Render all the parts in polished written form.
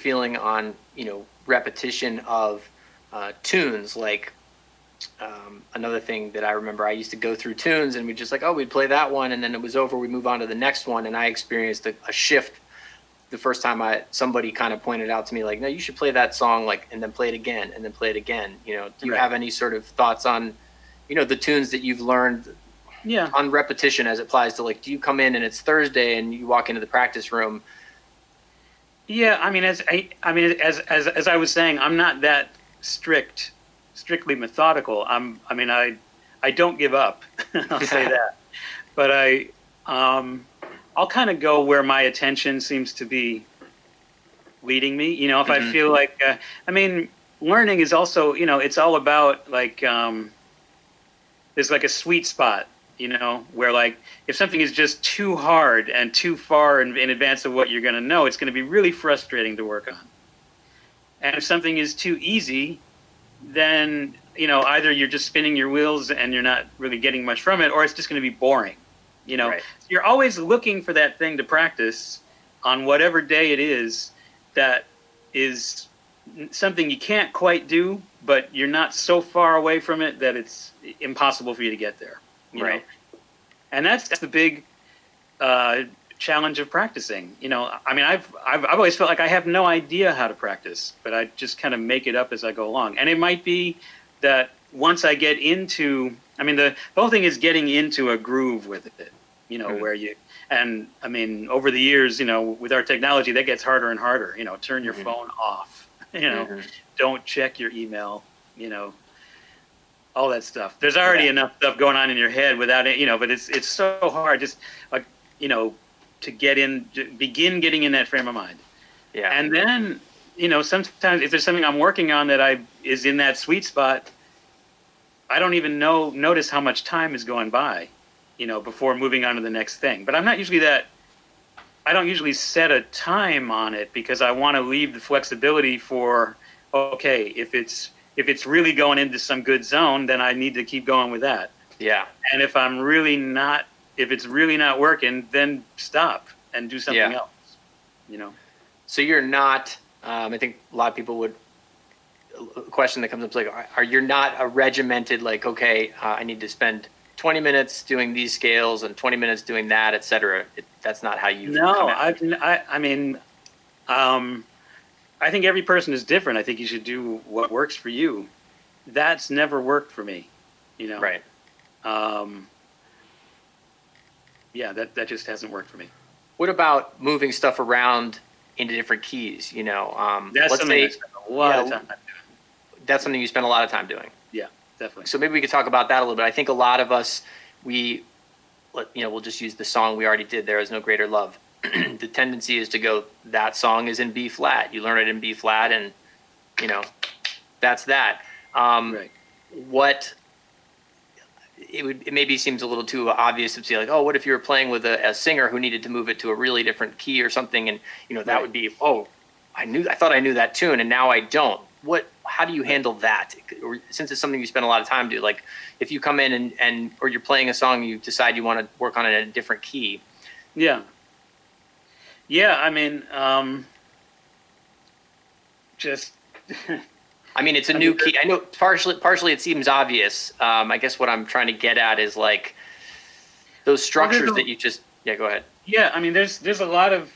feeling on, repetition of tunes. Like another thing that I remember, I used to go through tunes and we just like, oh, we'd play that one, and then it was over. We move on to the next one, and I experienced a shift the first time somebody kind of pointed out to me like, no, you should play that song like, and then play it again, and then play it again. Do you have any sort of thoughts on, the tunes that you've learned on repetition as it applies to like, do you come in and it's Thursday and you walk into the practice room? Yeah, I mean, as I was saying, I'm not that strictly methodical. I don't give up. I'll say that. But I'll kind of go where my attention seems to be leading me. If I feel like, learning is also, it's all about like, there's like a sweet spot, where like if something is just too hard and too far in advance of what you're going to know, it's going to be really frustrating to work on. And if something is too easy, then, either you're just spinning your wheels and you're not really getting much from it, or it's just going to be boring. Right. You're always looking for that thing to practice on whatever day it is that is something you can't quite do, but you're not so far away from it that it's impossible for you to get there. You know? And that's the big challenge of practicing. I've always felt like I have no idea how to practice, but I just kind of make it up as I go along. And it might be that once I get into, the whole thing is getting into a groove with it, where over the years, with our technology, that gets harder and harder. Turn your phone off, don't check your email, all that stuff. There's already enough stuff going on in your head without it, but it's so hard just like, to begin getting in that frame of mind. Yeah. And then, sometimes if there's something I'm working on that is in that sweet spot, I don't even notice how much time is going by, before moving on to the next thing. But I don't usually set a time on it because I want to leave the flexibility for, okay, if it's really going into some good zone, then I need to keep going with that. Yeah. And if it's really not working, then stop and do something else, So you're not, I think a lot of people would, a question that comes up is like, are you not a regimented, like, okay, I need to spend 20 minutes doing these scales and 20 minutes doing that, et cetera. That's not how you come at it. I think every person is different. I think you should do what works for you. That's never worked for me, Right. That just hasn't worked for me. What about moving stuff around into different keys? That's something I spend a lot of time doing. That's something you spend a lot of time doing. Yeah, definitely. So maybe we could talk about that a little bit. I think a lot of us, we'll just use the song we already did, There Is No Greater Love. The tendency is to go, that song is in B flat. You learn it in B flat, and that's that. Right. It maybe seems a little too obvious to say like, oh, what if you were playing with a singer who needed to move it to a really different key or something, and that would be, oh, I thought I knew that tune, and now I don't. How do you handle that? Or, since it's something you spend a lot of time doing, like if you come in and or you're playing a song, you decide you want to work on it in a different key. Yeah. Yeah, just. It's a new key. I know partially it seems obvious. I guess what I'm trying to get at is like those structures that you just. Yeah, go ahead. Yeah, there's a lot of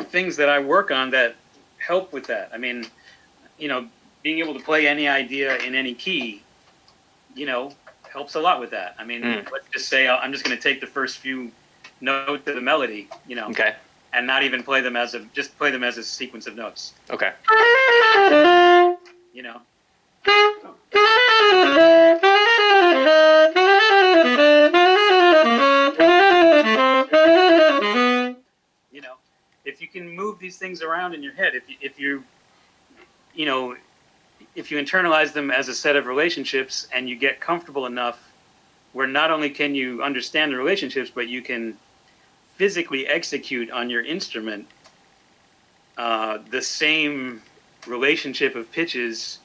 things that I work on that help with that. Being able to play any idea in any key, helps a lot with that. Let's just say I'm just going to take the first few notes of the melody, okay, and not even play them as a sequence of notes. Okay. If you can move these things around in your head, if you internalize them as a set of relationships and you get comfortable enough where not only can you understand the relationships, but you can physically execute on your instrument the same relationship of pitches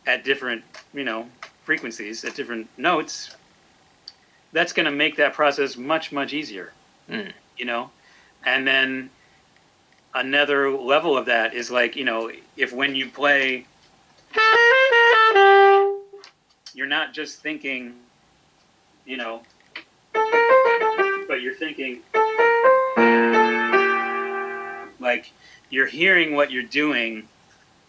at different, frequencies, at different notes, that's going to make that process much, much easier, And then another level of that is like, if when you play, you're not just thinking, but you're thinking, like, you're hearing what you're doing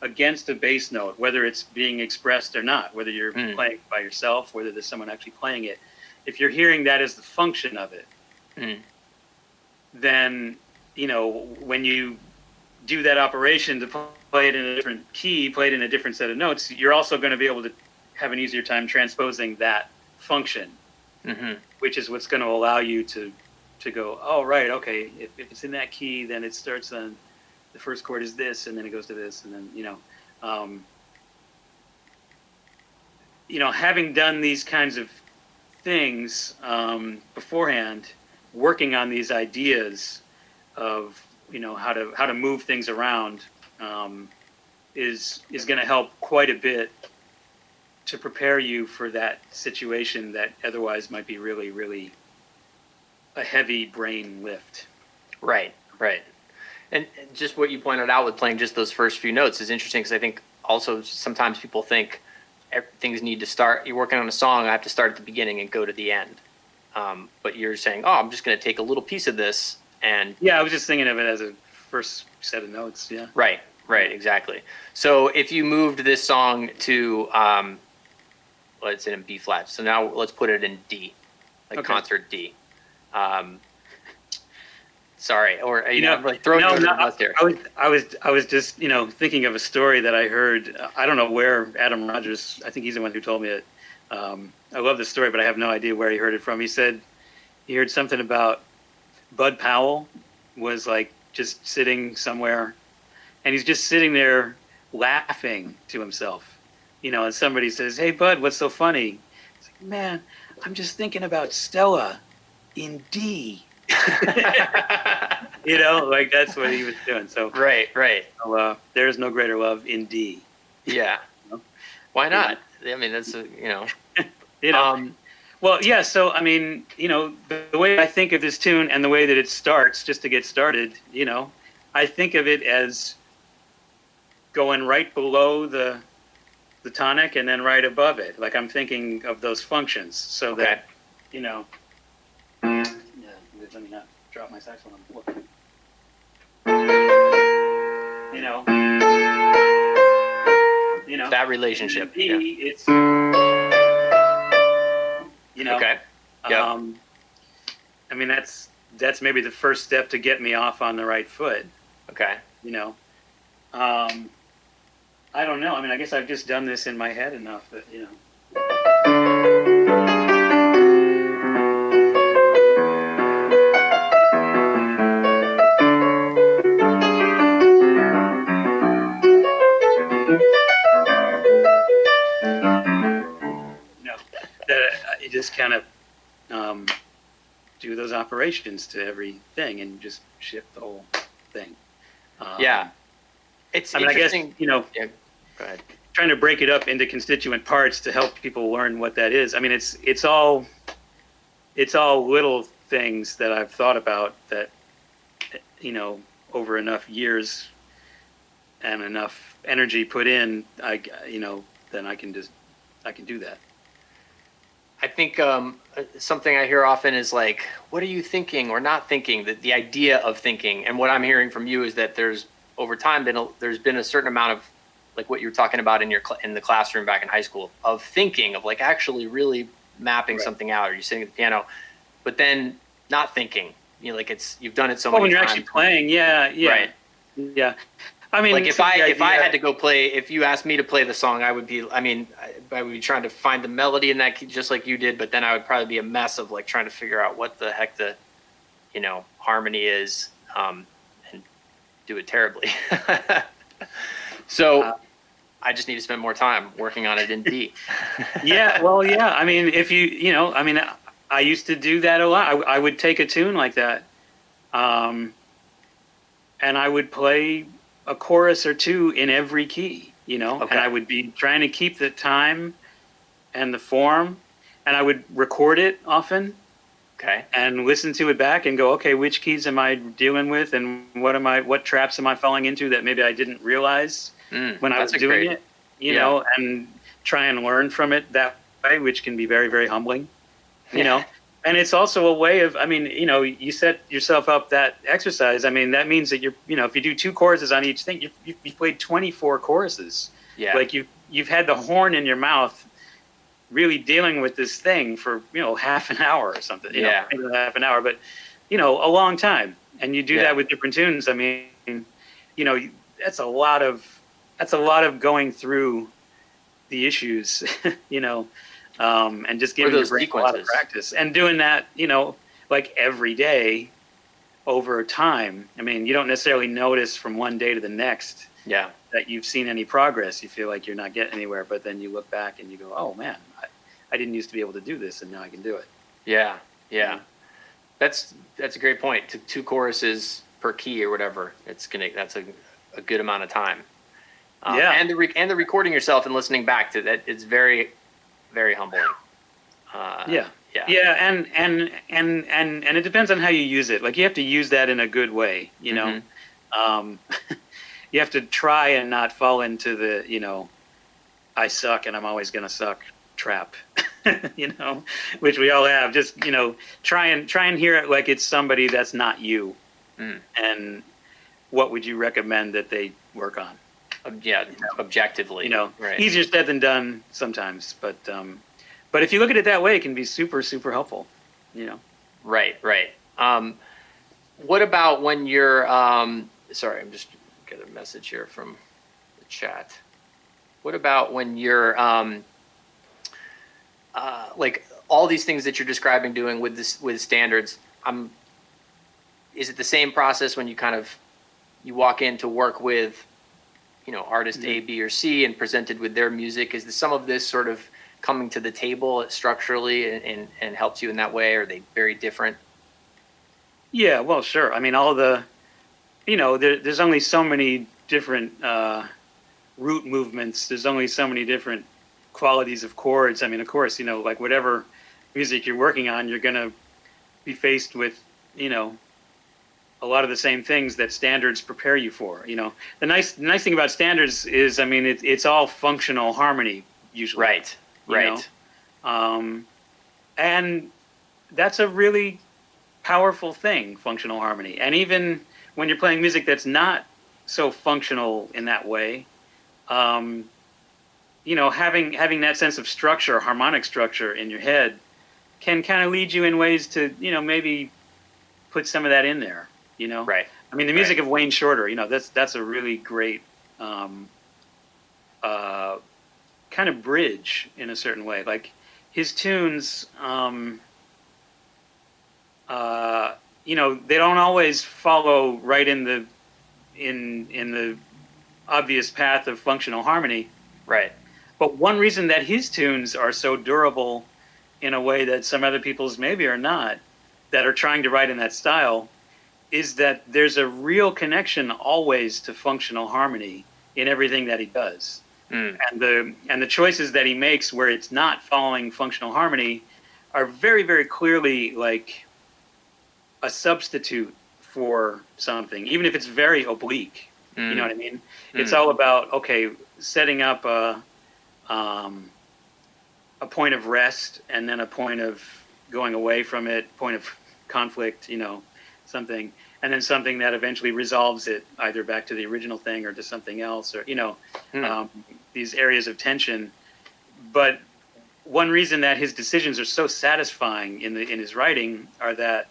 against a bass note, whether it's being expressed or not, whether you're playing by yourself, whether there's someone actually playing it. If you're hearing that as the function of it, then, when you do that operation to play it in a different key, play it in a different set of notes, you're also going to be able to have an easier time transposing that function, which is what's going to allow you to go, oh, right, okay, if it's in that key, then it starts on the first chord is this, and then it goes to this, and then, having done these kinds of things beforehand, working on these ideas of, how to move things around is going to help quite a bit to prepare you for that situation that otherwise might be really, really a heavy brain lift. Right. And just what you pointed out with playing just those first few notes is interesting, because I think also sometimes people think things need to start. You're working on a song, I have to start at the beginning and go to the end. But you're saying, I'm just going to take a little piece of this and... Yeah, I was just thinking of it as a first set of notes, yeah. Right, exactly. So if you moved this song to, it's in B flat. So now let's put it in D, concert D. Sorry, or like throwing you under the bus here. I was just thinking of a story that I heard. I don't know where Adam Rogers. I think he's the one who told me it. I love this story, but I have no idea where he heard it from. He said he heard something about Bud Powell was like just sitting somewhere, and he's just sitting there laughing to himself. And somebody says, "Hey, Bud, what's so funny?" He's like, "Man, I'm just thinking about Stella in D." Like that's what he was doing. So right. So, there's no greater love in D. Yeah. Why not? I mean, that's Well, yeah. So I mean, the way I think of this tune and the way that it starts, just to get started, I think of it as going right below the tonic and then right above it. Like I'm thinking of those functions, so that let me not drop my saxophone on the floor. That relationship. It's Okay. Yeah. I mean that's maybe the first step to get me off on the right foot. Okay. I don't know. I mean, I guess I've just done this in my head enough that you just kind of do those operations to everything and just shift the whole thing. Yeah. It's interesting. I guess, yeah, go ahead. Trying to break it up into constituent parts to help people learn what that is. I mean, it's all little things that I've thought about that, over enough years and enough energy put in, then I can do that. I think something I hear often is like, what are you thinking or not thinking? The idea of thinking. And what I'm hearing from you is that there's over time there's been a certain amount of, like what you were talking about in the classroom back in high school, of thinking, of like actually really mapping something out, or you're sitting at the piano, but then not thinking. Like you've done it so many times. When you're actually playing, yeah. Right. Yeah. I mean, like if I had to go play, if you asked me to play the song, I would be trying to find the melody in that key, just like you did, but then I would probably be a mess of like trying to figure out what the heck the, harmony is, and do it terribly. So I just need to spend more time working on it in D. Yeah. Well, yeah. I mean, if I used to do that a lot. I would take a tune like that, and I would play a chorus or two in every key, and I would be trying to keep the time and the form, and I would record it often. Okay. and listen to it back and go, okay, which keys am I dealing with, and what traps am I falling into that maybe I didn't realize when I was That's a doing great. it, Yeah. and try and learn from it that way, which can be very, very humbling, you Yeah. know. And it's also a way of, I mean, you set yourself up that exercise. I mean, that means that if you do 2 choruses on each thing, you've played 24 choruses. Yeah. Like you've had the horn in your mouth really dealing with this thing for half an hour or something, Yeah. maybe not half an hour, but a long time. And you do Yeah. that with different tunes. I mean, you know that's a lot of going through the issues, and just Or giving your those brain a lot of sequences. practice and doing that, like every day over time. I mean, you don't necessarily notice from one day to the next Yeah. that you've seen any progress. You feel like you're not getting anywhere, but then you look back and you go, oh man, I didn't used to be able to do this, and now I can do it. Yeah. Yeah. That's a great point. 2 choruses per key or whatever. That's a good amount of time. Yeah. And the recording yourself and listening back to that, it's very, very humbling. Yeah. Yeah. Yeah, and it depends on how you use it. Like you have to use that in a good way, You have to try and not fall into the, I suck and I'm always gonna suck trap, which we all have. Just try and hear it like it's somebody that's not you. And what would you recommend that they work on? Yeah, objectively. Right. Easier said than done sometimes, but if you look at it that way, it can be super, super helpful. Right. Right. What about when you're? Sorry, I'm just get a message here from the chat. What about when you're like all these things that you're describing doing with standards? Is it the same process when you walk in to work with artist A, B, or C and presented with their music? Is some of this sort of coming to the table structurally and helps you in that way? Or are they very different? Yeah, well, sure. I mean, there's only so many different root movements. There's only so many different qualities of chords. I mean, of course, like whatever music you're working on, you're going to be faced with, a lot of the same things that standards prepare you for. The nice thing about standards is, I mean, it's all functional harmony usually. Right. Right. And that's a really powerful thing, functional harmony. And even when you're playing music that's not so functional in that way, having that sense of structure, harmonic structure in your head can kind of lead you in ways to, maybe put some of that in there, Right. I mean, the music of Wayne Shorter, that's a really great kind of bridge in a certain way. Like his tunes, they don't always follow right in the obvious path of functional harmony. Right. But one reason that his tunes are so durable in a way that some other people's maybe are not, that are trying to write in that style, is that there's a real connection always to functional harmony in everything that he does. And the choices that he makes where it's not following functional harmony are very, very clearly like a substitute for something, even if it's very oblique. You know what I mean? It's all about, okay, setting up a point of rest and then a point of going away from it, point of conflict, something, and then something that eventually resolves it either back to the original thing or to something else, or these areas of tension. But one reason that his decisions are so satisfying in his writing are that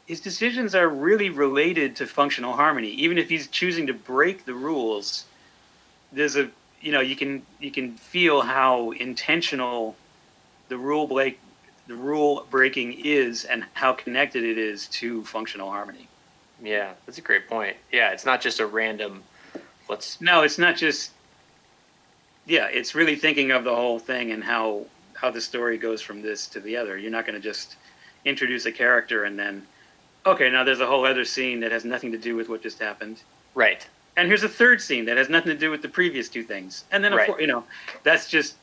his decisions are really related to functional harmony. Even if he's choosing to break the rules, there's you can feel how intentional the rule breaking is and how connected it is to functional harmony. Yeah, that's a great point. Yeah, it's not just a random No, it's not just. Yeah, it's really thinking of the whole thing and how the story goes from this to the other. You're not going to just introduce a character and then, okay, now there's a whole other scene that has nothing to do with what just happened. Right. And here's a third scene that has nothing to do with the previous two things. And then, that's just,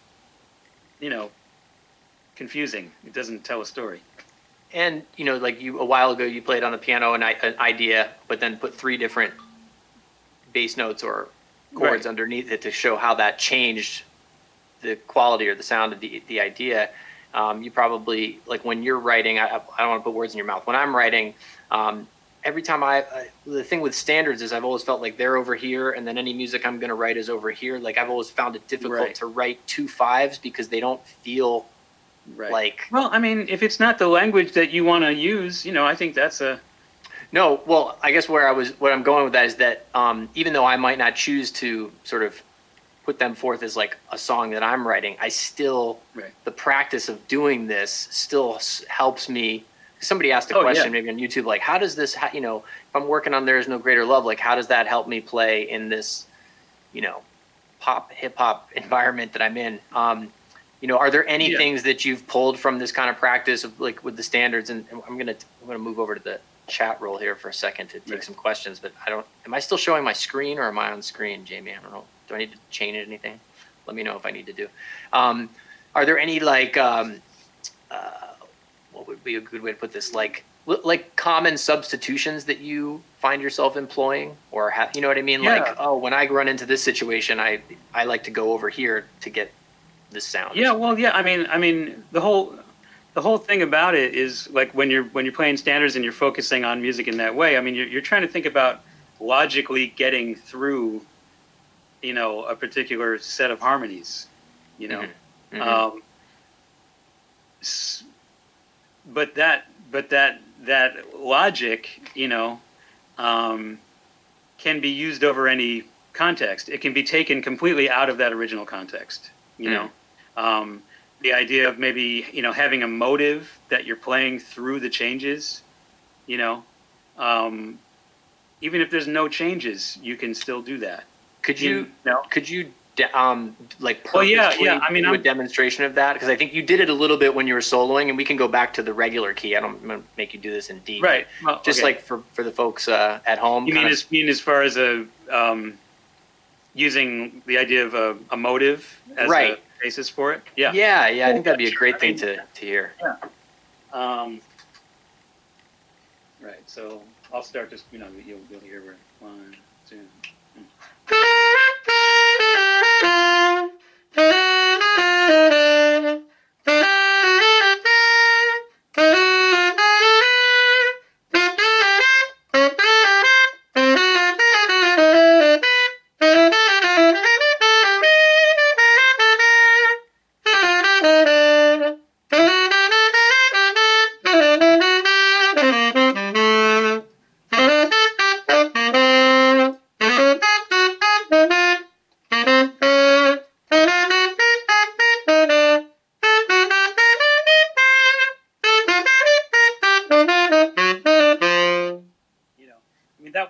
confusing. It doesn't tell a story. And like you a while ago, you played on the piano an idea, but then put three different bass notes or chords Right. underneath it to show how that changed the quality or the sound of the idea. You probably, like when you're writing, I don't want to put words in your mouth. When I'm writing, every time the thing with standards is I've always felt like they're over here, and then any music I'm going to write is over here. Like I've always found it difficult Right. to write two fives because they don't feel Right. like. Well, I mean, if it's not the language that you want to use, I think that's a. No, well, I guess what I'm going with that is that even though I might not choose to sort of put them forth as like a song that I'm writing, I still, Right. the practice of doing this still helps me. Somebody asked a Oh, question yeah. maybe on YouTube, like, how does this, if I'm working on There's No Greater Love, like, how does that help me play in this, pop, hip hop environment that I'm in? Are there any Yeah. things that you've pulled from this kind of practice of like with the standards? And I'm gonna move over to the chat roll here for a second to take Right. some questions, but am I still showing my screen or am I on screen, Jamie? I don't know. Do I need to change anything? Let me know if I need to do. Are there any like, what would be a good way to put this? Like common substitutions that you find yourself employing or you know what I mean? Yeah. Like, oh, when I run into this situation, I like to go over here to get this sound. Yeah. Well, yeah. I mean, the whole thing about it is like when you're playing standards and you're focusing on music in that way. I mean, you're trying to think about logically getting through, a particular set of harmonies. Mm-hmm. Um, but that logic, can be used over any context. It can be taken completely out of that original context. The idea of maybe having a motive that you're playing through the changes. Even if there's no changes, you can still do that. Could you like Well, yeah. purposefully I mean, do a demonstration of that? Because I think you did it a little bit when you were soloing, and we can go back to the regular key. I'm gonna make you do this in D. Right. Well, Just okay. like for the folks at home. You mean as far as using the idea of a motive as Right. a basis for it? Yeah. Yeah. I think that'd be a great thing I mean, to hear. Yeah. Right. So I'll start just you'll hear where 1, 2.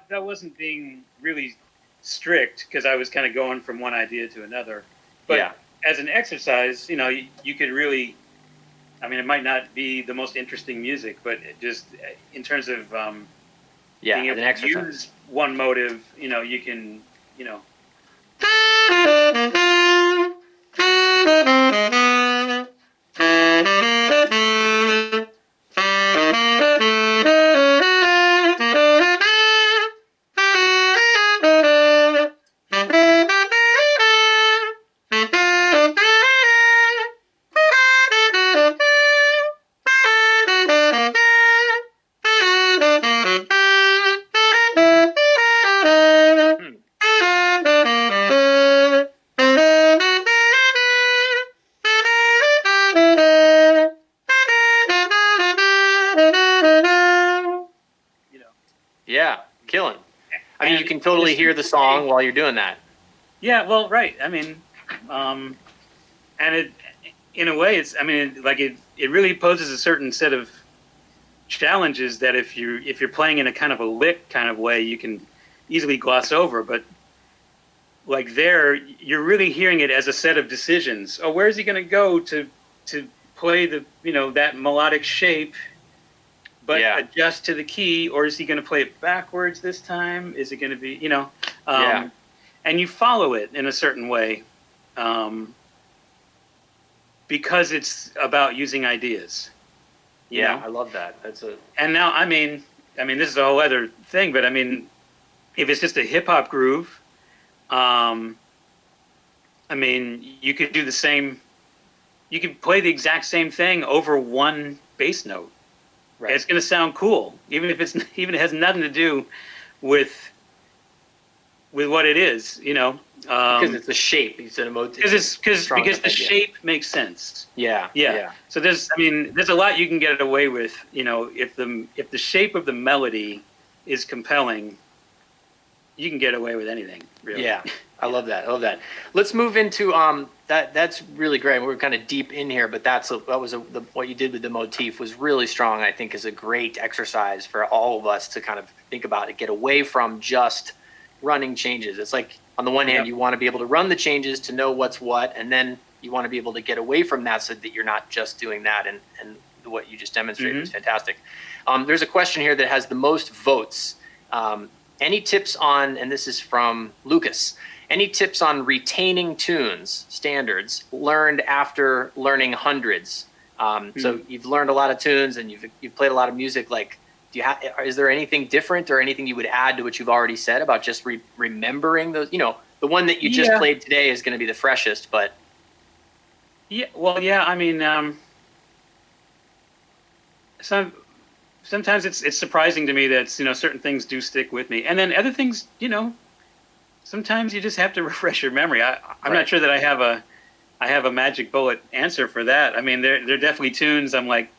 That wasn't being really strict because I was kind of going from one idea to another. But Yeah. as an exercise, you could really, I mean, it might not be the most interesting music, but it just in terms of being able an to exercise. use one motive, you can, Yeah, killing. I mean, you and can totally hear the song while you're doing that. Yeah, well, right. I mean, and it, in a way, it's. I mean, it really poses a certain set of challenges that if you're playing in a kind of a lick kind of way, you can easily gloss over. But like there, you're really hearing it as a set of decisions. Oh, where is he going to go to play the that melodic shape? But adjust to the key, or is he going to play it backwards this time? Is it going to be, and you follow it in a certain way, because it's about using ideas, You Yeah, know? I love that. That's a And now, this is a whole other thing, but I mean, if it's just a hip hop groove, um, you could do the same. You could play the exact same thing over one bass note. right. It's going to sound cool, even if it's even it has nothing to do with what it is. Because it's a shape. You said Because the shape makes sense. Yeah, Yeah. yeah, So there's a lot you can get away with. If the shape of the melody is compelling, you can get away with anything. Really. yeah. I love that. I love that. Let's move into that. That's really great. We're kind of deep in here, but what you did with the motif was really strong. I think is a great exercise for all of us to kind of think about it, get away from just running changes. It's like on the one hand, Yep. you want to be able to run the changes to know what's what, and then you want to be able to get away from that so that you're not just doing that. And what you just demonstrated was fantastic. There's a question here that has the most votes. Any tips on, and this is from Lucas, any tips on retaining tunes, standards, learned after learning hundreds? So you've learned a lot of tunes and you've played a lot of music. Like, is there anything different or anything you would add to what you've already said about just remembering those? The one that you just played today is going to be the freshest, but. Yeah. Well, yeah. Sometimes it's surprising to me that certain things do stick with me, and then other things, sometimes you just have to refresh your memory. I'm not sure that I have a magic bullet answer for that. There are definitely tunes I'm like,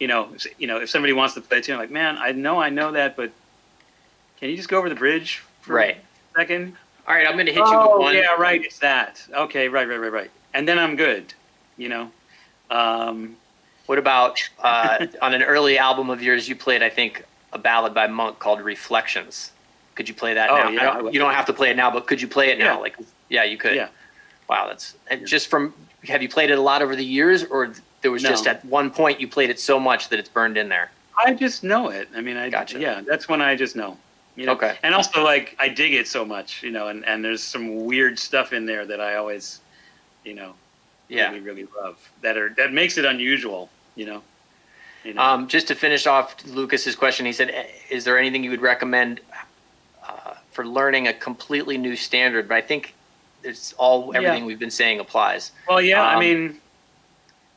if somebody wants to play a tune, I'm like, man, I know that, but can you just go over the bridge for a second? All right, I'm going to hit you with one. Yeah, right. It's that. Okay, right. And then I'm good. What about on an early album of yours, you played, I think, a ballad by Monk called Reflections. Could you play that now? Yeah, you don't have to play it now, but could you play it now? Yeah, you could. Yeah. Wow, have you played it a lot over the years, or there was just at one point you played it so much that it's burned in there? I just know it. Gotcha. Yeah, that's when I just know. Okay. And also, like, I dig it so much, and there's some weird stuff in there that I always, really, really love that makes it unusual, Just to finish off Lucas's question, he said, "Is there anything you would recommend for learning a completely new standard?" But I think everything we've been saying applies. Well, yeah,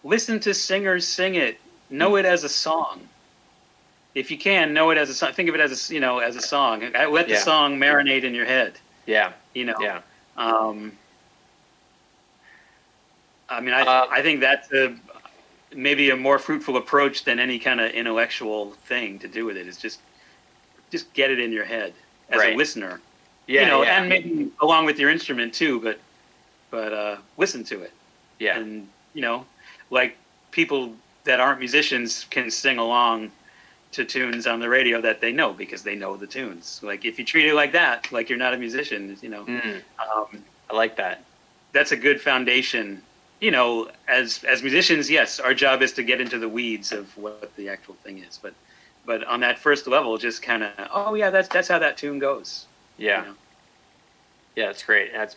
listen to singers sing it. Know it as a song. If you can, know it as a song. Think of it as a song. Let the song marinate in your head. Yeah. Yeah. I think that's maybe a more fruitful approach than any kind of intellectual thing to do with it. Is just get it in your head as a listener. And maybe along with your instrument too, but listen to it. Yeah. And like people that aren't musicians can sing along to tunes on the radio that they know because they know the tunes. Like if you treat it like that, like you're not a musician, I like that. That's a good foundation. As musicians, yes, our job is to get into the weeds of what the actual thing is. But on that first level, just kind of, that's how that tune goes. Yeah. Yeah, it's great. That's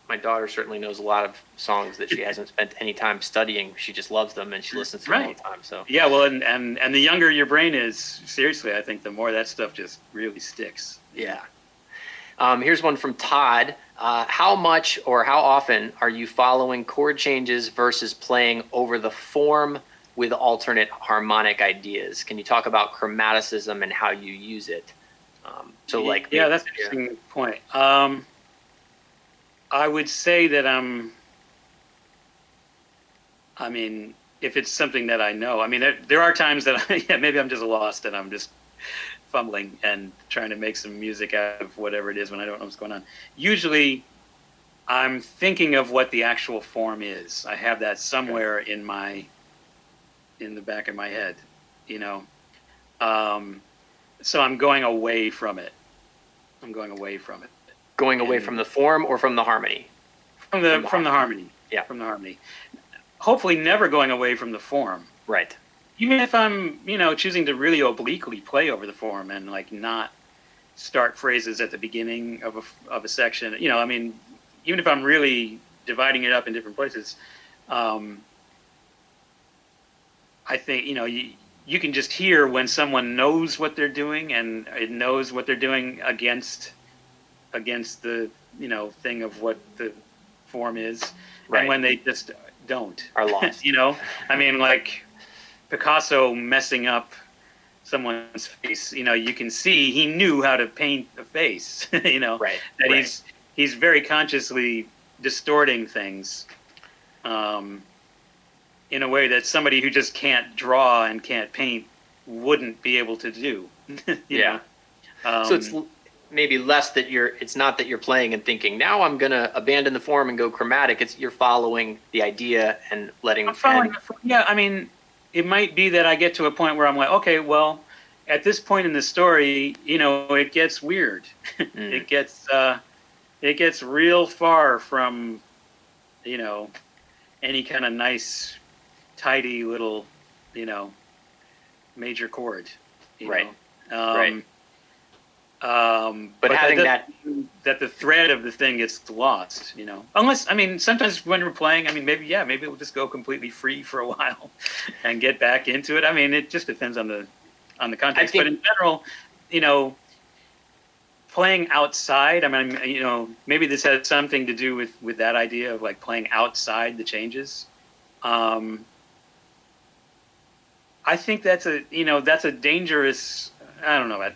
my daughter certainly knows a lot of songs that she hasn't spent any time studying. She just loves them and she listens to them all the time. So yeah, well, and the younger your brain is, seriously, I think the more that stuff just really sticks. Yeah. Here's one from Todd. How much or how often are you following chord changes versus playing over the form with alternate harmonic ideas? Can you talk about chromaticism and how you use it? That's an interesting point. I would say that if it's something that I know, there are times that maybe I'm just lost and I'm just fumbling and trying to make some music out of whatever it is when I don't know what's going on. Usually I'm thinking of what the actual form is. I have that somewhere in the back of my head, so I'm going away from it. Going away from the form or from the harmony? From the harmony. Yeah. From the harmony. Hopefully never going away from the form. Right. Even if I'm, choosing to really obliquely play over the form and like not start phrases at the beginning of a section, even if I'm really dividing it up in different places, I think, you can just hear when someone knows what they're doing, and it knows what they're doing against the thing of what the form is, Right. and when they just don't Are lost. I mean, like Picasso messing up someone's face, you can see he knew how to paint a face, Right. that Right. he's very consciously distorting things in a way that somebody who just can't draw and can't paint wouldn't be able to do. Yeah. So it's maybe less that it's not that you're playing and thinking, now I'm going to abandon the form and go chromatic. It's you're following the idea and letting. I'm following. Yeah, I mean, it might be that I get to a point where I'm like, okay, well, at this point in the story, it gets weird. It gets real far from, any kind of nice, tidy little, major chord. Right. Right. But having that the thread of the thing gets lost, unless, I mean, sometimes when we're playing, I mean, maybe we'll just go completely free for a while and get back into it. I mean, it just depends on the context, but in general, playing outside, I mean, maybe this has something to do with that idea of like playing outside the changes. I think that's a dangerous, I don't know about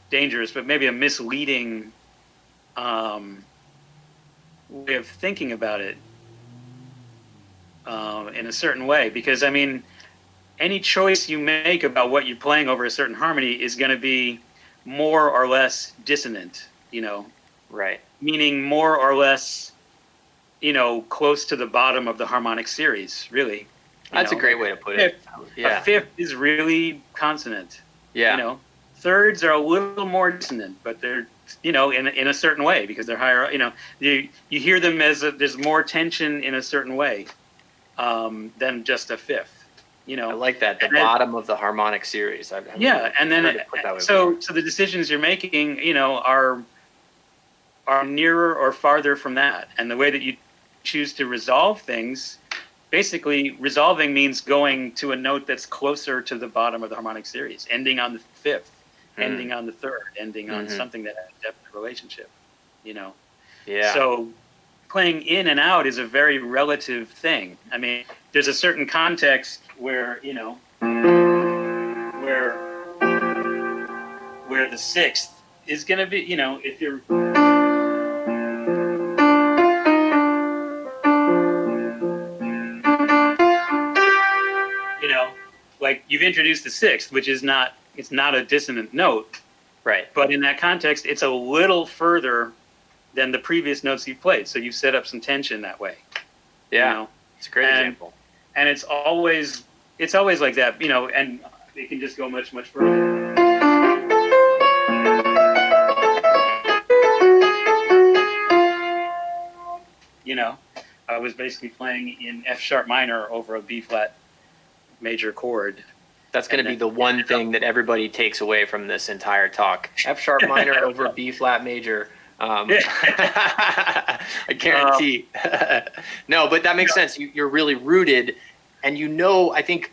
dangerous, but maybe a misleading way of thinking about it in a certain way, because I mean, any choice you make about what you're playing over a certain harmony is going to be more or less dissonant, Right. meaning more or less, close to the bottom of the harmonic series, really. That's a great way to put it. A fifth is really consonant. Yeah. Thirds are a little more dissonant, but they're, in a certain way, because they're higher. You hear them as there's more tension in a certain way than just a fifth. I like that. The bottom of the harmonic series. And then so the decisions you're making, are nearer or farther from that, and the way that you choose to resolve things. Basically, resolving means going to a note that's closer to the bottom of the harmonic series, ending on the fifth, ending on the third, ending on something that has a depth of relationship, Yeah. So playing in and out is a very relative thing. I mean, there's a certain context where, where the sixth is going to be, if you're... like you've introduced the sixth, which is it's not a dissonant note. Right. But in that context, it's a little further than the previous notes you've played. So you've set up some tension that way. Yeah. It's a great example. And it's always like that, and it can just go much, much further. I was basically playing in F sharp minor over a B flat major chord. That's going to be the one thing that everybody takes away from this entire talk. F sharp minor over B flat major. I guarantee. No, but that makes sense. You're really rooted, and I think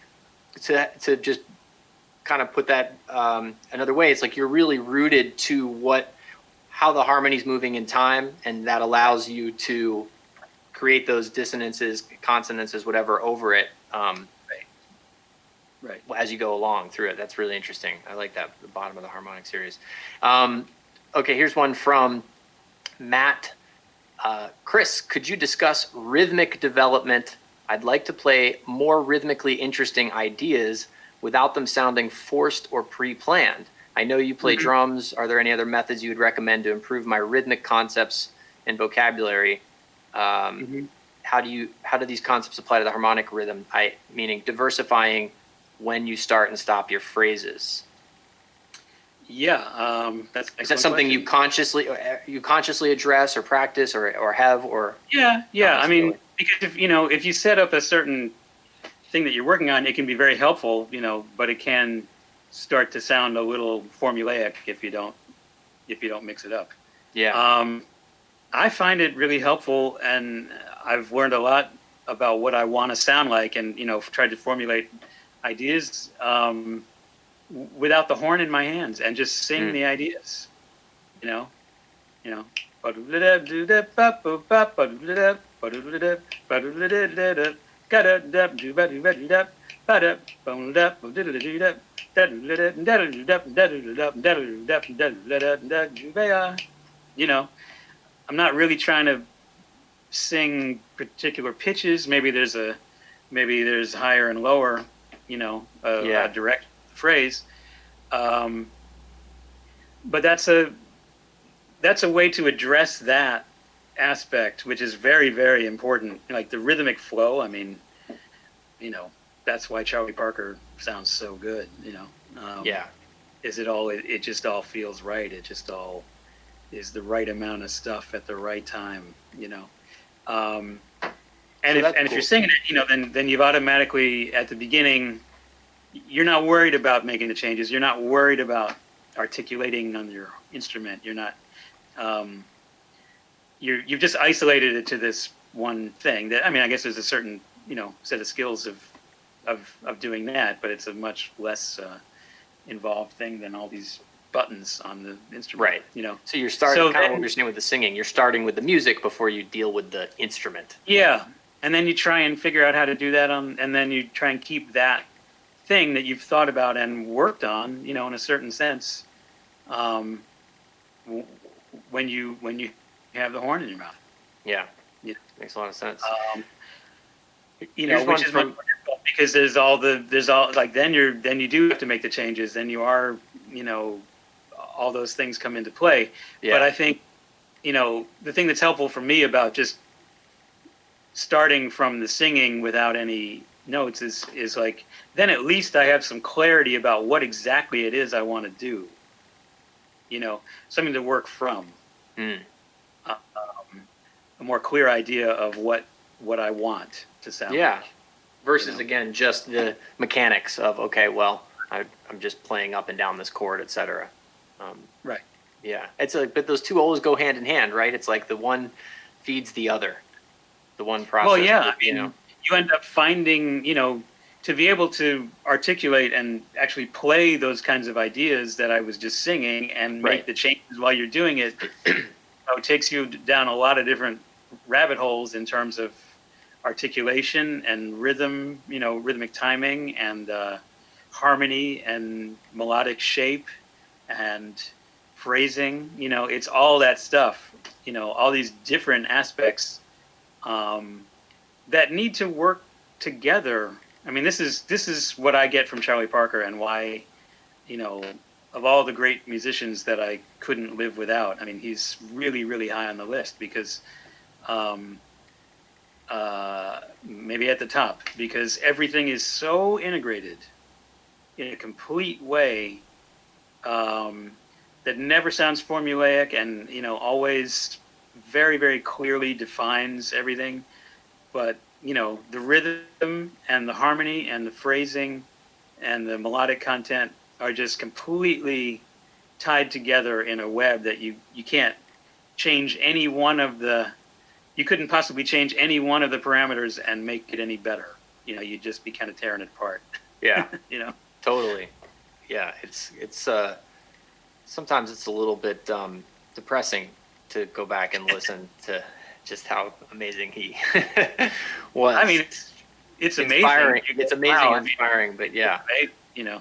to just kind of put that another way, it's like you're really rooted to how the harmony's moving in time, and that allows you to create those dissonances, consonances, whatever over it. Right. As you go along through it. That's really interesting. I like that, the bottom of the harmonic series. Okay, here's one from Matt. Chris, could you discuss rhythmic development? I'd like to play more rhythmically interesting ideas without them sounding forced or pre-planned. I know you play drums. Are there any other methods you would recommend to improve my rhythmic concepts and vocabulary? How do these concepts apply to the harmonic rhythm? Meaning diversifying when you start and stop your phrases. Yeah, is that something you consciously address or practice or have or? Yeah. I mean, because if you set up a certain thing that you're working on, it can be very helpful, but it can start to sound a little formulaic if you don't mix it up. Yeah. I find it really helpful, and I've learned a lot about what I want to sound like, and tried to formulate ideas without the horn in my hands and just sing the ideas, you know, you know. You know, I'm not really trying to sing particular pitches. Maybe there's higher and lower, you know, a direct phrase. But that's a way to address that aspect, which is very, very important. Like the rhythmic flow. I mean, you know, that's why Charlie Parker sounds so good. You know. It just all feels right. It just all is the right amount of stuff at the right time. You know. If you're singing it, you know, then you've automatically at the beginning, you're not worried about making the changes. You're not worried about articulating on your instrument. You're not. You've just isolated it to this one thing. That, I mean, I guess there's a certain, you know, set of skills of doing that, but it's a much less involved thing than all these buttons on the instrument. Right. You know. So you're starting kind of what you're saying with the singing. You're starting with the music before you deal with the instrument. Yeah, and then you try and figure out how to do that and then you try and keep that thing that you've thought about and worked on, you know, in a certain sense, when you have the horn in your mouth. Yeah. Makes a lot of sense. You know, which is much more difficult because there's all like then you do have to make the changes. Then you are, you know, all those things come into play. Yeah. But I think, you know, the thing that's helpful for me about just starting from the singing without any notes is like, then at least I have some clarity about what exactly it is I want to do. You know, something to work from. A more clear idea of what I want to sound like. Versus, you know, again, just the mechanics of, okay, well, I'm just playing up and down this chord, etc. Right. Yeah. It's like, but those two always go hand in hand, right? It's like the one feeds the other. The one process. Well, yeah. You know, you end up finding, you know, to be able to articulate and actually play those kinds of ideas that I was just singing and make the changes while you're doing it, it takes you down a lot of different rabbit holes in terms of articulation and rhythm, you know, rhythmic timing and harmony and melodic shape and phrasing. You know, it's all that stuff, you know, all these different aspects that need to work together. I mean, this is what I get from Charlie Parker and why, you know, of all the great musicians that I couldn't live without. I mean, he's really, really high on the list because maybe at the top, because everything is so integrated in a complete way that never sounds formulaic and, you know, always very, very clearly defines everything. But, you know, the rhythm and the harmony and the phrasing and the melodic content are just completely tied together in a web that you can't change any one of the, you couldn't possibly change any one of the parameters and make it any better. You know, you'd just be kind of tearing it apart. Yeah. You know? Totally. Yeah. It's sometimes it's a little bit depressing to go back and listen to just how amazing he was. I mean, it's amazing. Inspiring. It's amazing and inspiring, but yeah. You know,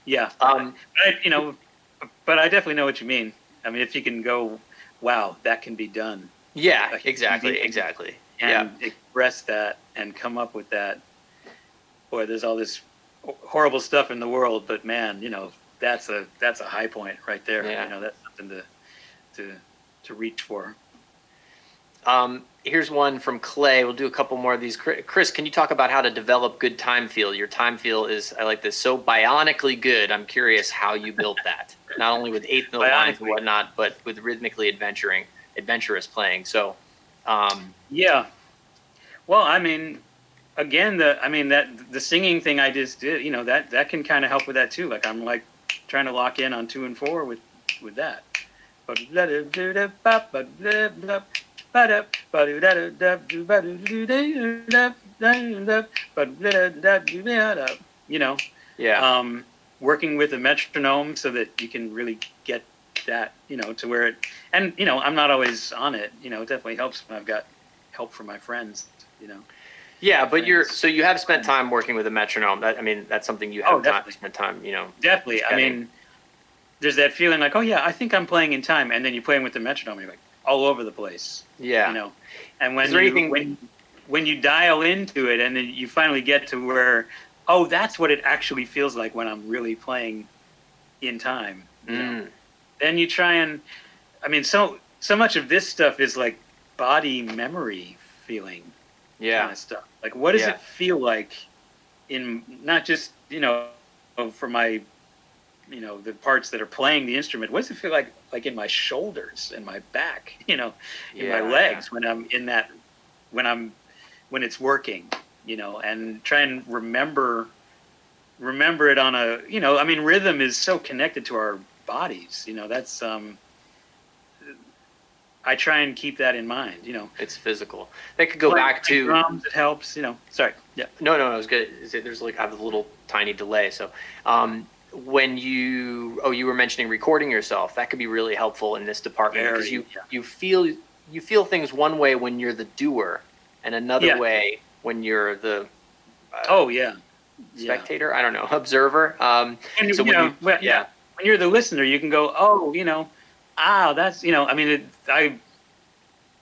yeah. But I definitely know what you mean. I mean, if you can go, wow, that can be done. Yeah, like, exactly. And express that and come up with that. Boy, there's all this horrible stuff in the world, but man, you know, that's a high point right there. Yeah. You know, that's something to reach for. Here's one from Clay. We'll do a couple more of these. Chris, can you talk about how to develop good time feel? Your time feel is, I like this, so bionically good. I'm curious how you built that. Not only with eighth note lines and whatnot, but with rhythmically adventurous playing. So, yeah. Well, I mean, again, the singing thing I just did, you know, that can kind of help with that too. Like I'm like trying to lock in on 2 and 4 with that. ba-da, you know, Yeah. working with a metronome so that you can really get that, to where it, and, I'm not always on it, it definitely helps when I've got help from my friends, Yeah, but friends. so you have spent time working with a metronome. I mean, that's something you Oh, have definitely. spent time, Definitely. I getting. mean, there's that feeling like, oh yeah, I think I'm playing in time. And then you're playing with the metronome and you're like all over the place, Yeah. and Is there anything? when you dial into it and then you finally get to where, oh, that's what it actually feels like when I'm really playing in time, then you try and, I mean, so much of this stuff is like body memory feeling Yeah. kind of stuff. Like, what does it feel like in, not just, for my, the parts that are playing the instrument, what does it feel like in my shoulders and my back, in my legs when I'm in that, when it's working, and try and remember it on a, I mean, rhythm is so connected to our bodies, that's, I try and keep that in mind, It's physical. That could go back to drums. It helps, sorry. Yeah. No, I was good. There's like I have a little tiny delay. So, when you were mentioning recording yourself, that could be really helpful in this department because you feel things one way when you're the doer, and another way when you're the spectator. I don't know, observer. And so when you're the listener, you can go, oh, that's, I mean, I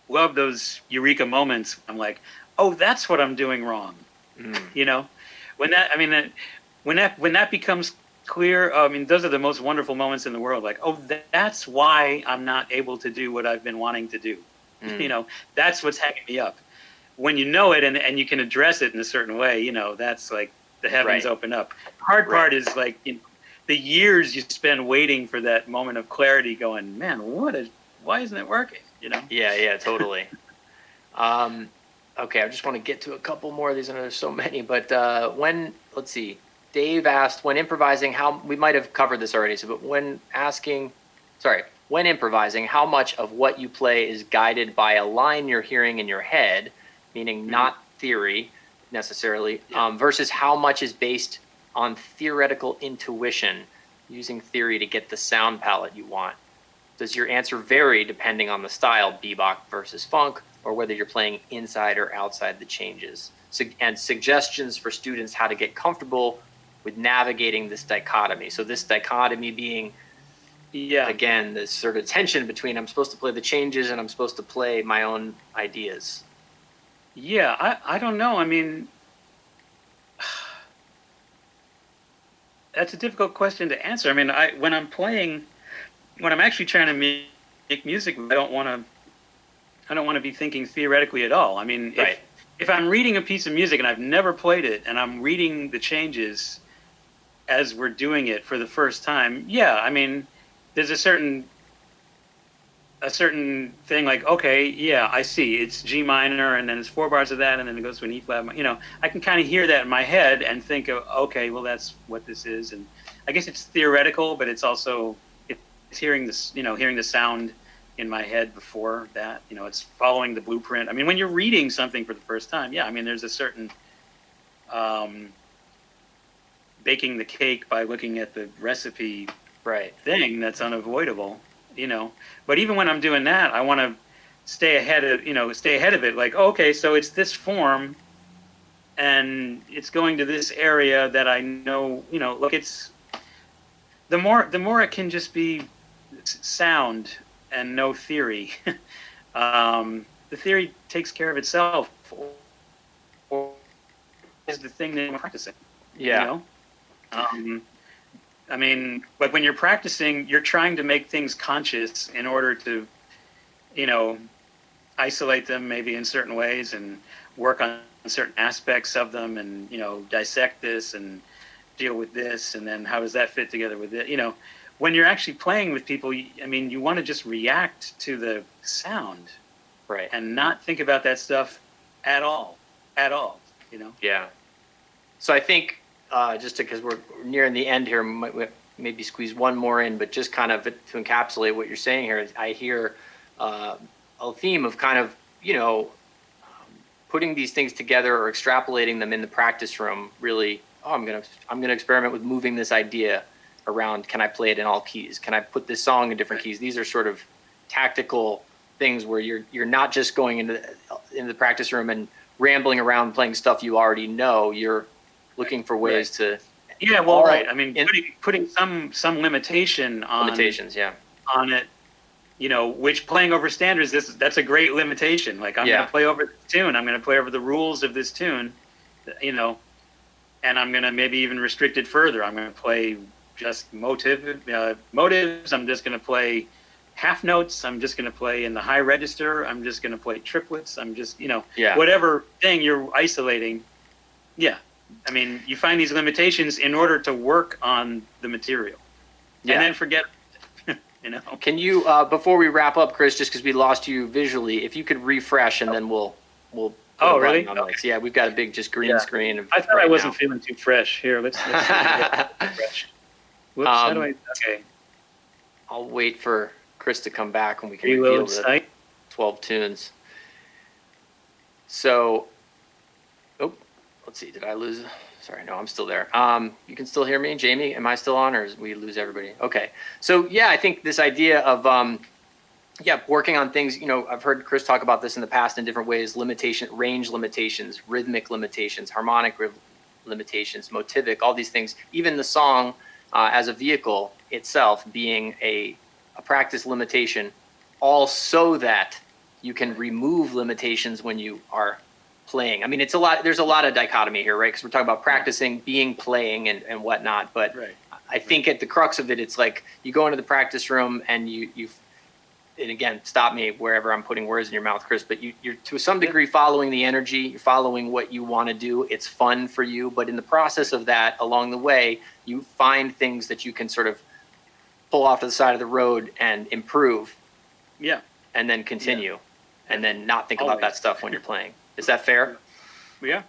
love those eureka moments. I'm like, oh, that's what I'm doing wrong. When that, I mean, when that becomes clear, I mean, those are the most wonderful moments in the world. Like, oh, that's why I'm not able to do what I've been wanting to do. That's what's hanging me up. When you know it and you can address it in a certain way, that's like the heavens open up. Hard part is like, the years you spend waiting for that moment of clarity going, man, why isn't it working? Yeah, totally. Okay, I just want to get to a couple more of these. I know there's so many, but let's see. Dave asked, when improvising, we might have covered this already, but when improvising, how much of what you play is guided by a line you're hearing in your head, meaning not theory necessarily, versus how much is based on theoretical intuition, using theory to get the sound palette you want? Does your answer vary depending on the style, bebop versus funk, or whether you're playing inside or outside the changes? And suggestions for students how to get comfortable with navigating this dichotomy. So this dichotomy being, again, this sort of tension between I'm supposed to play the changes and I'm supposed to play my own ideas. Yeah, I don't know. I mean, that's a difficult question to answer. I mean, when I'm actually trying to make music, I don't want to be thinking theoretically at all. I mean, if I'm reading a piece of music and I've never played it and I'm reading the changes as we're doing it for the first time, I mean, there's a certain thing like, okay, I see, it's G minor and then it's 4 bars of that and then it goes to an E flat. I can kind of hear that in my head and think of, okay, well, that's what this is. And I guess it's theoretical, but it's also, it's hearing this, hearing the sound in my head before that, it's following the blueprint. I mean, when you're reading something for the first time, I mean, there's a certain baking the cake by looking at the recipe thing that's unavoidable, But even when I'm doing that, I want to stay ahead of it. Like, okay, so it's this form, and it's going to this area that I know. Look, it's the more it can just be sound and no theory. The theory takes care of itself, or is the thing that I'm practicing. I mean, but when you're practicing, you're trying to make things conscious in order to, isolate them maybe in certain ways and work on certain aspects of them and, dissect this and deal with this. And then how does that fit together with it? When you're actually playing with people, I mean, you want to just react to the sound and not think about that stuff at all, Yeah. So I think, just because we're nearing the end here, maybe squeeze one more in, but just kind of to encapsulate what you're saying here, I hear a theme of kind of you know, putting these things together or extrapolating them in the practice room really, oh, I'm gonna experiment with moving this idea around. Can I play it in all keys? Can I put this song in different keys? These are sort of tactical things where you're not just going into the practice room and rambling around playing stuff you already know. You're looking for ways to Yeah, well, right. I mean, putting some limitation on limitations, yeah, on it. You know, which playing over standards, that's a great limitation. Like, I'm going to play over the tune. I'm going to play over the rules of this tune, you know, and I'm going to maybe even restrict it further. I'm going to play just motives. I'm just going to play half notes. I'm just going to play in the high register. I'm just going to play triplets. I'm just, you know, whatever thing you're isolating. Yeah. I mean, you find these limitations in order to work on the material. And then forget. You know. Can you, before we wrap up, Chris, just because we lost you visually, if you could refresh and then we'll. Oh, really? Okay. Yeah, we've got a big just green screen. I thought I wasn't feeling too fresh. Here, let's see. Fresh. Whoops. How do I? Okay. I'll wait for Chris to come back and we can reload reveal the site. 12 tunes. So, let's see. Did I lose? Sorry, no, I'm still there. You can still hear me, Jamie? Am I still on, or we lose everybody? Okay. So yeah, I think this idea of working on things. You know, I've heard Chris talk about this in the past in different ways: range limitations, rhythmic limitations, harmonic limitations, motivic, all these things. Even the song as a vehicle itself being a practice limitation, all so that you can remove limitations when you are playing. I mean, it's a lot. There's a lot of dichotomy here, right? Because we're talking about practicing, playing, and whatnot. But I think at the crux of it, it's like you go into the practice room and and again, stop me wherever I'm putting words in your mouth, Chris. But you're to some degree following the energy. You're following what you want to do. It's fun for you, but in the process of that, along the way, you find things that you can sort of pull off to the side of the road and improve. Yeah. And then continue, and then not think about that stuff when you're playing. Is that fair? Yeah.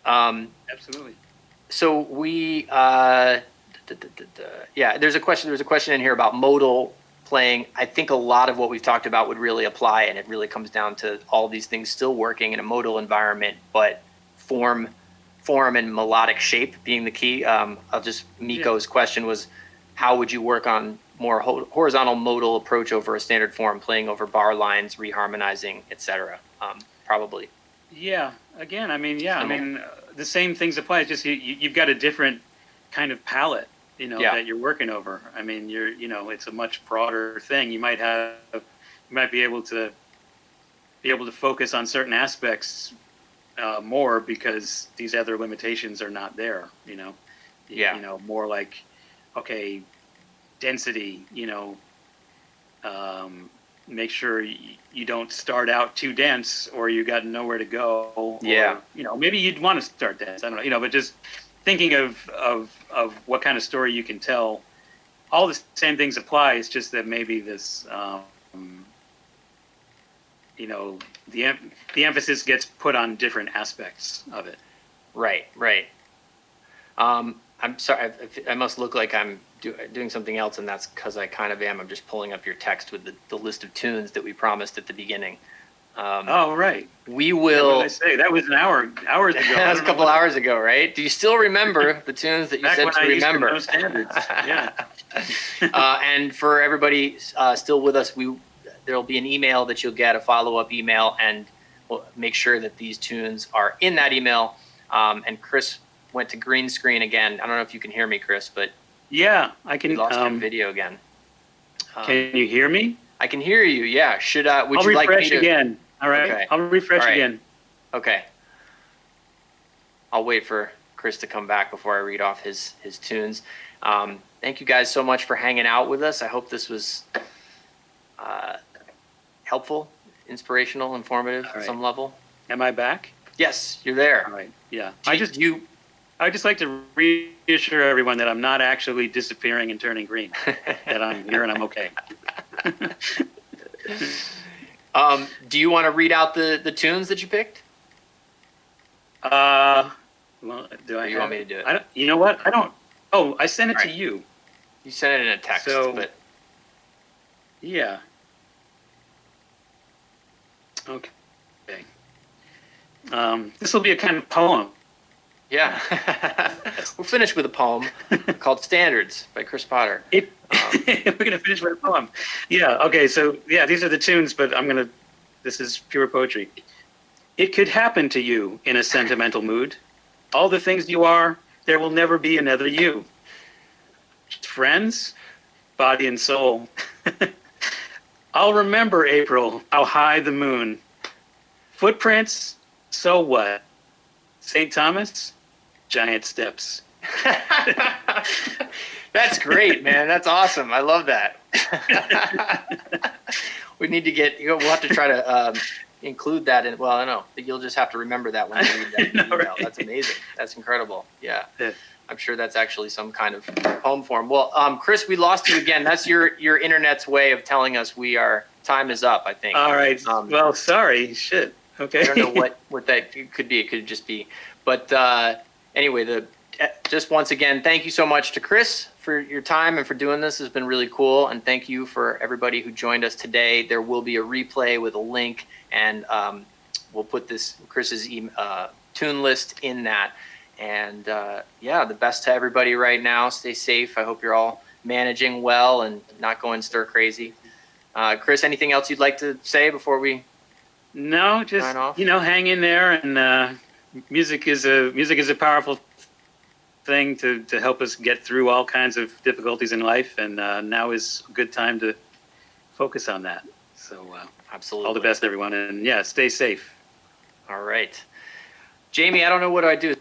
Absolutely. So we, there's a question in here about modal playing. I think a lot of what we've talked about would really apply, and it really comes down to all these things still working in a modal environment, but form and melodic shape being the key. Miko's question was, how would you work on more horizontal modal approach over a standard form, playing over bar lines, reharmonizing, etc. Probably. Yeah. Again, I mean, the same things apply. It's just you've got a different kind of palette, you know, that you're working over. I mean, it's a much broader thing. You might be able to focus on certain aspects more because these other limitations are not there. You know. Yeah. You know, more like, okay, density. You know. Make sure you don't start out too dense or you got nowhere to go. Or, you know, maybe you'd want to start dense. I don't know. You know, but just thinking of what kind of story you can tell, all the same things apply. It's just that maybe this, you know, the emphasis gets put on different aspects of it. Right. I'm sorry. I must look like I'm doing something else, and that's because I kind of am. I'm just pulling up your text with the list of tunes that we promised at the beginning. Right. We will. What did I say? That was hours ago. That was a couple hours ago, right? Do you still remember the tunes that you said to remember? Used to know standards. Yeah. And for everybody still with us, there'll be an email that you'll get, a follow-up email, and we'll make sure that these tunes are in that email. And Chris went to green screen again. I don't know if you can hear me, Chris, but yeah, I can. We lost your video again. Can you hear me? I can hear you. Yeah. Would I'll you like me to refresh again? All right. Okay. I'll refresh again. Okay. I'll wait for Chris to come back before I read off his tunes. Thank you guys so much for hanging out with us. I hope this was helpful, inspirational, informative at some level. Am I back? Yes, you're there. All right. Yeah. I just like to reassure everyone that I'm not actually disappearing and turning green. That I'm here and I'm okay. Do you want to read out the tunes that you picked? Well, do I? Or you want me to do it? You know what? I don't. Oh, I sent it to you. You sent it in a text, but yeah. Okay. This will be a kind of poem. Yeah. We'll finish with a poem called Standards by Chris Potter. We're going to finish with a poem. Yeah, okay, so yeah, these are the tunes, but this is pure poetry. It could happen to you in a sentimental mood. All the things you are, there will never be another you. Friends, body and soul. I'll remember, April, how high the moon. Footprints, so what? St. Thomas, giant steps. That's great, man. That's awesome. I love that. We need to we'll have to try to include that in, well, I don't know. You'll just have to remember that when you read that email. Right. That's amazing. That's incredible. Yeah. Yeah. I'm sure that's actually some kind of poem form. Well, Chris, we lost you again. That's your internet's way of telling us time is up, I think. All right. Well, sorry. Shit. Okay. I don't know what that could be. It could just be. But anyway, just once again, thank you so much to Chris for your time and for doing this. It's been really cool. And thank you for everybody who joined us today. There will be a replay with a link, and we'll put Chris's tune list in that. And yeah, the best to everybody right now. Stay safe. I hope you're all managing well and not going stir crazy. Chris, anything else you'd like to say before we? No, just hang in there. And music is a powerful thing to help us get through all kinds of difficulties in life. And now is a good time to focus on that. So absolutely, all the best, everyone, and yeah, stay safe. All right, Jamie. I don't know what do I do.